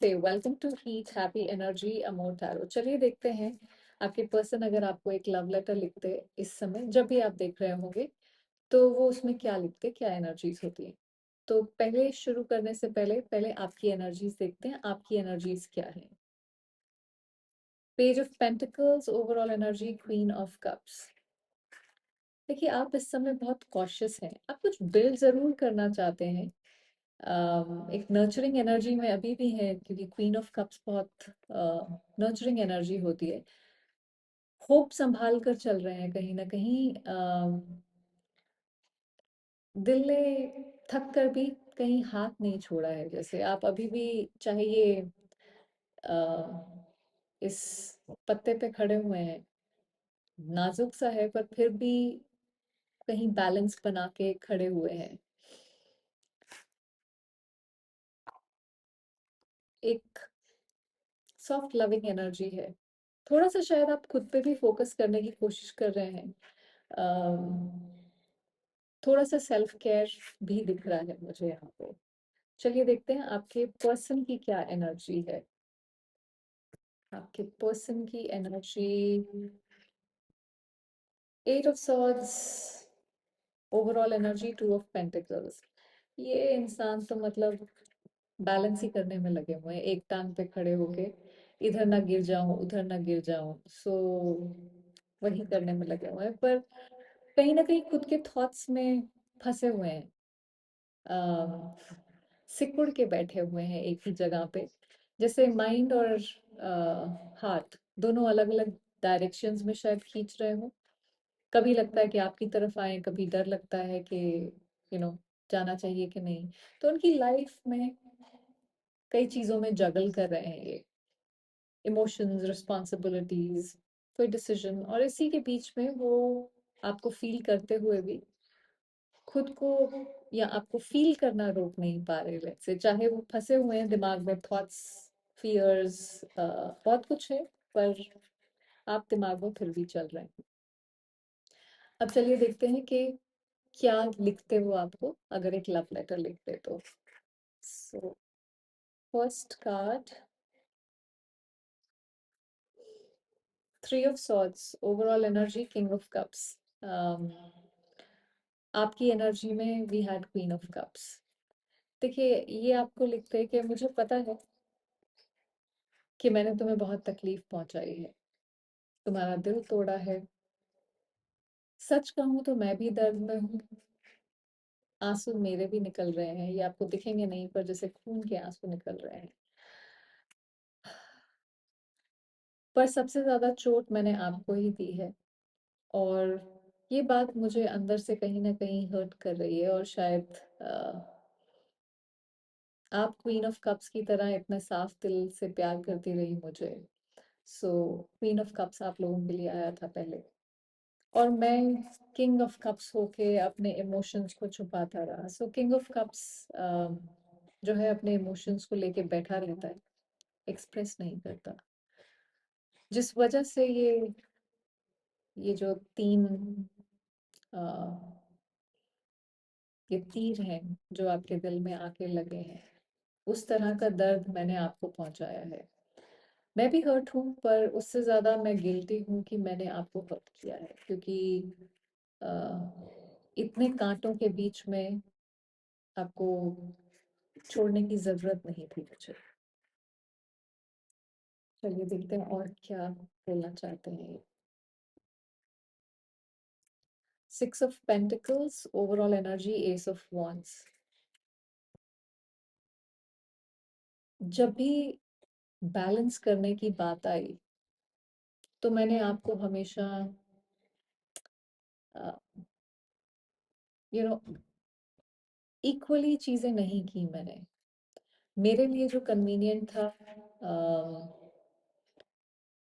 नमस्ते, welcome to heat happy energy amor tarot. चलिए देखते हैं आपके पर्सन अगर आपको एक लव लेटर लिखते इस समय जब भी आप देख रहे होंगे तो वो उसमें क्या लिखते, क्या एनर्जीज होती है। तो पहले शुरू करने से पहले पहले आपकी एनर्जीज देखते हैं, आपकी एनर्जीज क्या है। Page of pentacles, overall energy, queen of cups. देखिए आप इस समय बहुत कॉशियस हैं, आप कुछ बिल्ड जरूर करना चाहते हैं। एक नर्चरिंग एनर्जी में अभी भी है क्योंकि क्वीन ऑफ कप्स बहुत नर्चरिंग एनर्जी होती है। होप संभाल कर चल रहे हैं कहीं ना कहीं। दिल ने थक कर भी कहीं हाथ नहीं छोड़ा है, जैसे आप अभी भी चाहे ये इस पत्ते पे खड़े हुए हैं, नाजुक सा है पर फिर भी कहीं बैलेंस बना के खड़े हुए हैं। एक सॉफ्ट लविंग एनर्जी है। थोड़ा सा शायद आप खुद पे भी फोकस करने की कोशिश कर रहे हैं। थोड़ा सा सेल्फ केयर भी दिख रहा है मुझे यहाँ पे। चलिए देखते हैं आपके पर्सन की क्या एनर्जी है। आपके पर्सन की energy, eight of swords, overall energy, two of pentacles. ये इंसान तो मतलब बैलेंस ही करने में लगे हुए हैं, एक टांग पे खड़े होके इधर ना गिर जाऊं उधर ना गिर जाऊं। वही करने में लगे हुए हैं, पर कहीं ना कहीं खुद के थॉट्स में फंसे हुए हैं। सिकुड़ के बैठे हुए हैं एक ही जगह पे, जैसे माइंड और हार्ट दोनों अलग अलग डायरेक्शंस में शायद खींच रहे हो। कभी लगता है कि आपकी तरफ आए, कभी डर लगता है कि जाना चाहिए कि नहीं। तो उनकी लाइफ में कई चीजों में जगल कर रहे हैं ये, इमोशंस, रिस्पॉन्सिबिलिटीज, कोई डिसीजन, और इसी के बीच में वो आपको फील करते हुए भी खुद को या आपको फील करना रोक नहीं पा रहे। लेट्स से चाहे वो फंसे हुए हैं दिमाग में, थॉट्स, फियर्स, बहुत कुछ है, पर आप दिमाग में फिर भी चल रहे हैं। अब चलिए देखते हैं कि क्या लिखते हो आपको अगर एक लव लेटर लिखते तो। So first card, three of swords, overall energy, king of cups. आपकी एनर्जी में we had queen of cups. देखिए ये आपको लिखते हैं कि मुझे पता है कि मैंने तुम्हें बहुत तकलीफ पहुंचाई है, तुम्हारा दिल तोड़ा है। सच कहूं तो मैं भी दर्द में हूँ, आंसू मेरे भी निकल रहे हैं, ये आपको दिखेंगे नहीं पर जैसे खून के आंसू निकल रहे हैं। पर सबसे ज्यादा चोट मैंने आपको ही दी है, और ये बात मुझे अंदर से कहीं ना कहीं हर्ट कर रही है। और शायद आप क्वीन ऑफ कप्स की तरह इतने साफ दिल से प्यार करती रही मुझे। सो क्वीन ऑफ कप्स आप लोगों के लिए आया था पहले, और मैं किंग ऑफ कप्स होके अपने इमोशंस को छुपाता रहा। सो किंग ऑफ कप्स जो है अपने इमोशंस को लेके बैठा रहता है, एक्सप्रेस नहीं करता, जिस वजह से ये जो तीन अ, ये तीर हैं जो आपके दिल में आके लगे हैं, उस तरह का दर्द मैंने आपको पहुंचाया है। मैं भी हर्ट हूँ, पर उससे ज्यादा मैं गिल्टी हूँ कि मैंने आपको हर्ट किया है, क्योंकि अ, इतने कांटों के बीच में आपको छोड़ने की जरूरत नहीं थी मुझे। चलिए देखते हैं और क्या बोलना चाहते हैं। Six of pentacles, overall energy, S of wands। जब भी बैलेंस करने की बात आई तो मैंने आपको हमेशा यू नो इक्वली चीजें नहीं की मैंने। मेरे लिए जो कन्वीनियंट था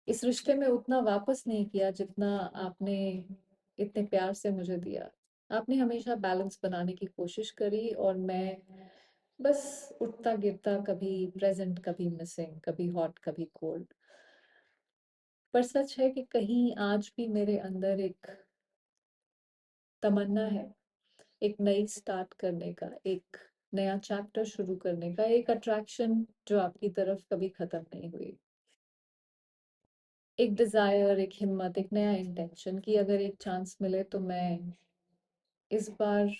इस रिश्ते में उतना वापस नहीं किया जितना आपने इतने प्यार से मुझे दिया। आपने हमेशा बैलेंस बनाने की कोशिश करी, और मैं बस उठता गिरता, कभी प्रेजेंट कभी मिसिंग, कभी हॉट कभी कोल्ड। पर सच है कि कहीं आज भी मेरे अंदर एक तमन्ना है, एक नई स्टार्ट करने का, एक नया चैप्टर शुरू करने का, एक अट्रैक्शन जो आपकी तरफ कभी खत्म नहीं हुई, एक डिजायर, एक हिम्मत, एक नया इंटेंशन कि अगर एक चांस मिले तो मैं इस बार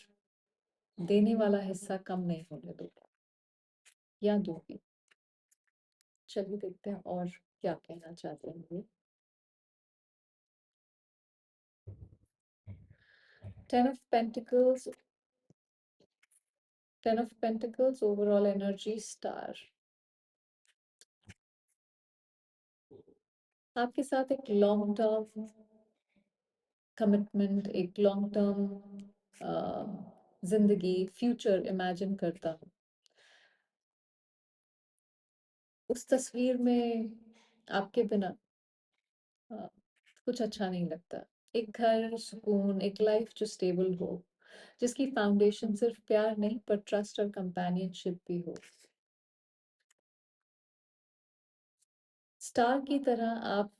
देने वाला हिस्सा कम नहीं होने दूंगा या दूंगी। चलिए देखते हैं और क्या कहना चाहते हैं ये। 10 of Pentacles, 10 of Pentacles, overall energy star। आपके साथ एक लॉन्ग टर्म कमिटमेंट, एक लॉन्ग टर्म जिंदगी, फ्यूचर इमेजिन करता हूँ। उस तस्वीर में आपके बिना अ, कुछ अच्छा नहीं लगता। एक घर, सुकून, एक लाइफ जो स्टेबल हो, जिसकी फाउंडेशन सिर्फ प्यार नहीं पर ट्रस्ट और कंपेनियनशिप भी हो। स्टार की तरह आप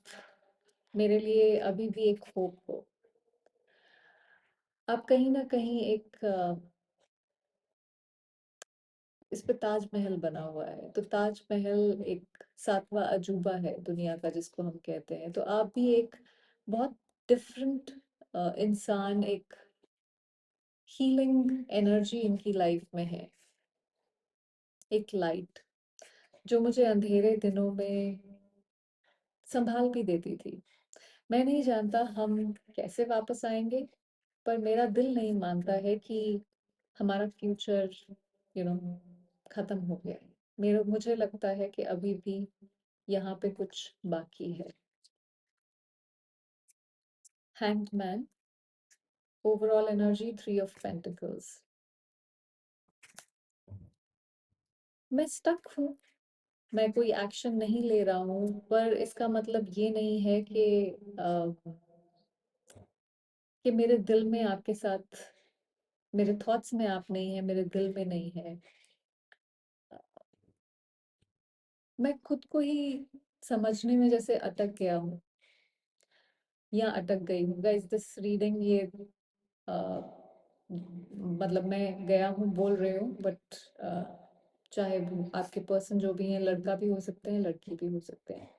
मेरे लिए अभी भी एक होप हो। आप कहीं ना कहीं एक इस पे ताजमहल बना हुआ है, तो ताजमहल एक सातवां अजूबा है दुनिया का जिसको हम कहते हैं, तो आप भी एक बहुत डिफरेंट इंसान, एक हीलिंग एनर्जी इनकी लाइफ में है, एक लाइट जो मुझे अंधेरे दिनों में संभाल भी देती थी। मैं नहीं जानता हम कैसे वापस आएंगे, पर मेरा दिल नहीं मानता है कि हमारा फ्यूचर खत्म हो गया है। मेरा मुझे लगता है कि अभी भी यहाँ पे कुछ बाकी है। Hanged man, overall energy 3 of Pentacles। मैं स्टक हूँ, मैं कोई एक्शन नहीं ले रहा हूँ, पर इसका मतलब ये नहीं है कि मेरे दिल में आपके साथ, मेरे थॉट्स में आप नहीं है, मेरे दिल में नहीं है। मैं खुद को ही समझने में जैसे अटक गया हूँ या अटक गई हूँ। गाइस दिस रीडिंग ये अ, मतलब मैं गया हूँ बोल रही हूँ, बट चाहे वो आपके पर्सन जो भी हैं, लड़का भी हो सकते हैं, लड़की भी हो सकते हैं,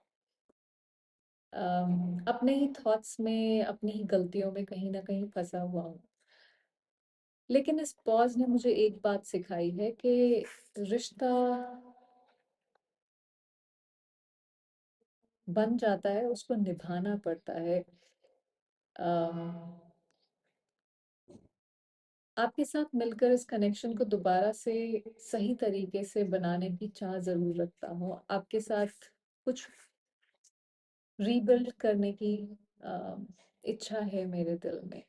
अपने ही थॉट्स में, अपनी ही गलतियों में कहीं ना कहीं फंसा हुआ हूँ। लेकिन इस पॉज ने मुझे एक बात सिखाई है कि रिश्ता बन जाता है, उसको निभाना पड़ता है। अम, आपके साथ मिलकर इस कनेक्शन को दोबारा से सही तरीके से बनाने की चाह जरूर रखता हूँ। आपके साथ कुछ रीबिल्ड करने की अम, इच्छा है मेरे दिल में।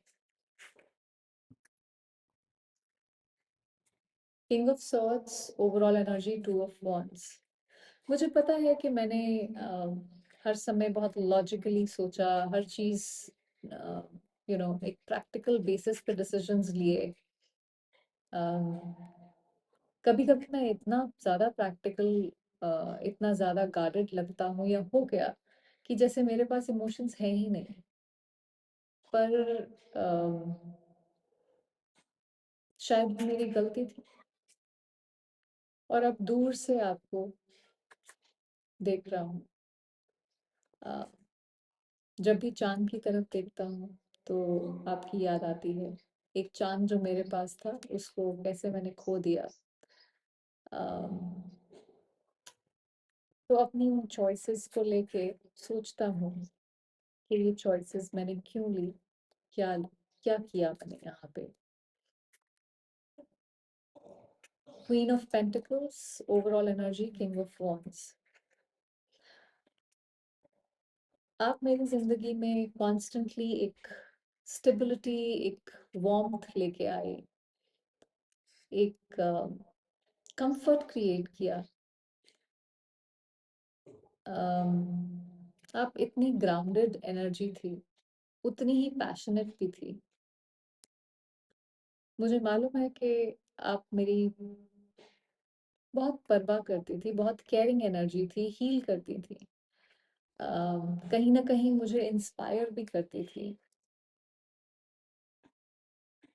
King of swords, overall energy 2 of Wands। मुझे पता है कि मैंने हर समय बहुत लॉजिकली सोचा, हर चीज एक प्रैक्टिकल बेसिस पे डिसीजंस लिए। कभी कभी मैं इतना ज्यादा प्रैक्टिकल, इतना ज्यादा गार्डेड लगता हूँ या हो गया कि जैसे मेरे पास इमोशंस है ही नहीं। पर अम, शायद वो मेरी गलती थी। और अब दूर से आपको देख रहा हूँ। अ, जब भी चांद की तरफ देखता हूँ तो आपकी याद आती है। एक चांद जो मेरे पास था, उसको कैसे मैंने खो दिया। अम, तो अपनी उन चॉइसेस को लेके सोचता हूँ कि ये चॉइसेस मैंने क्यों ली, क्या क्या किया मैंने यहाँ पे। Queen of pentacles, overall energy king of wands. आप मेरी जिंदगी में कॉन्स्टेंटली एक स्टेबिलिटी, एक वार्मथ लेके आए, एक कंफर्ट क्रिएट किया। अम, आप इतनी ग्राउंडेड एनर्जी थी, उतनी ही पैशनेट भी थी। मुझे मालूम है कि आप मेरी बहुत परवाह करती थी, बहुत केयरिंग एनर्जी थी, हील करती थी, कहीं ना कहीं मुझे इंस्पायर भी करती थी।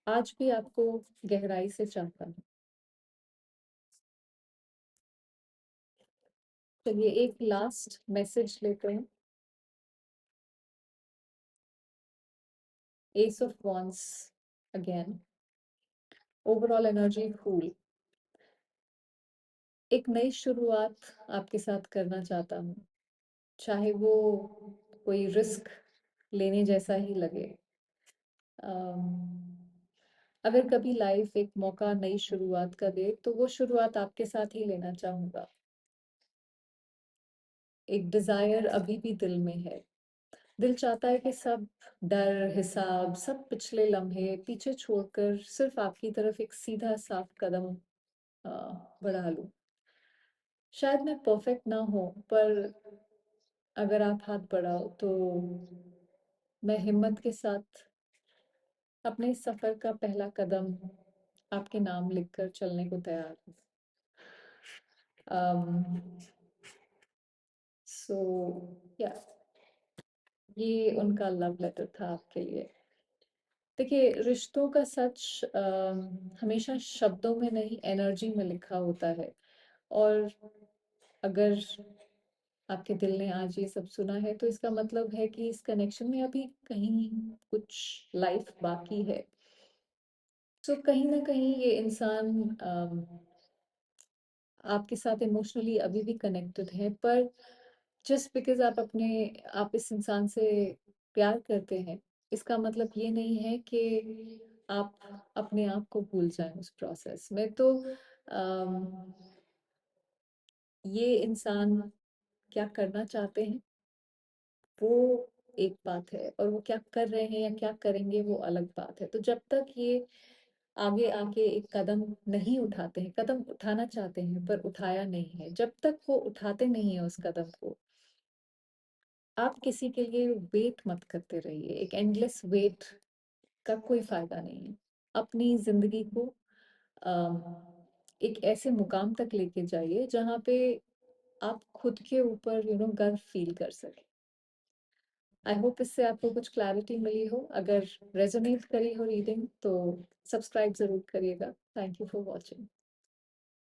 आज भी आपको गहराई से चाहता हूँ। चलिए एक लास्ट मैसेज लेते हैं। Ace of wands again, overall energy fool. एक नई शुरुआत आपके साथ करना चाहता हूँ, चाहे वो कोई रिस्क लेने जैसा ही लगे। अम, अगर कभी लाइफ एक मौका नई शुरुआत का दे तो वो शुरुआत आपके साथ ही लेना चाहूंगा। एक डिजायर अभी भी दिल में है। दिल चाहता है कि सब डर, हिसाब, सब पिछले लम्हे पीछे छोड़कर सिर्फ आपकी तरफ एक सीधा साफ कदम अ, बढ़ा लूं। शायद मैं परफेक्ट ना हो, पर अगर आप हाथ बढ़ाओ तो मैं हिम्मत के साथ अपने सफर का पहला कदम आपके नाम लिखकर चलने को तैयार हूँ। सो या ये उनका लव लेटर था आपके लिए। देखिए, रिश्तों का सच हमेशा शब्दों में नहीं, एनर्जी में लिखा होता है। और अगर आपके दिल ने आज ये सब सुना है तो इसका मतलब है कि इस कनेक्शन में अभी कहीं कुछ लाइफ बाकी है। तो कहीं ना कहीं ये इंसान आपके साथ इमोशनली अभी भी कनेक्टेड है, पर जस्ट बिकॉज आप इस इंसान से प्यार करते हैं, इसका मतलब ये नहीं है कि आप अपने आप को भूल जाएं उस प्रोसेस में। तो अम, ये इंसान क्या करना चाहते हैं वो एक बात है, और वो क्या कर रहे हैं या क्या करेंगे वो अलग बात है। तो जब तक ये आगे आके एक कदम नहीं उठाते हैं, कदम उठाना चाहते हैं पर उठाया नहीं है, जब तक वो उठाते नहीं है उस कदम को, आप किसी के लिए वेट मत करते रहिए। एक एंडलेस वेट का कोई फायदा नहीं है। अपनी जिंदगी को अम, एक ऐसे मुकाम तक लेके जाइए जहाँ पे आप खुद के ऊपर गर्व फील कर सके। आई होप इससे आपको कुछ क्लैरिटी मिली हो। अगर रेजोनेट करी हो रीडिंग तो सब्सक्राइब जरूर करिएगा। Thank you for watching.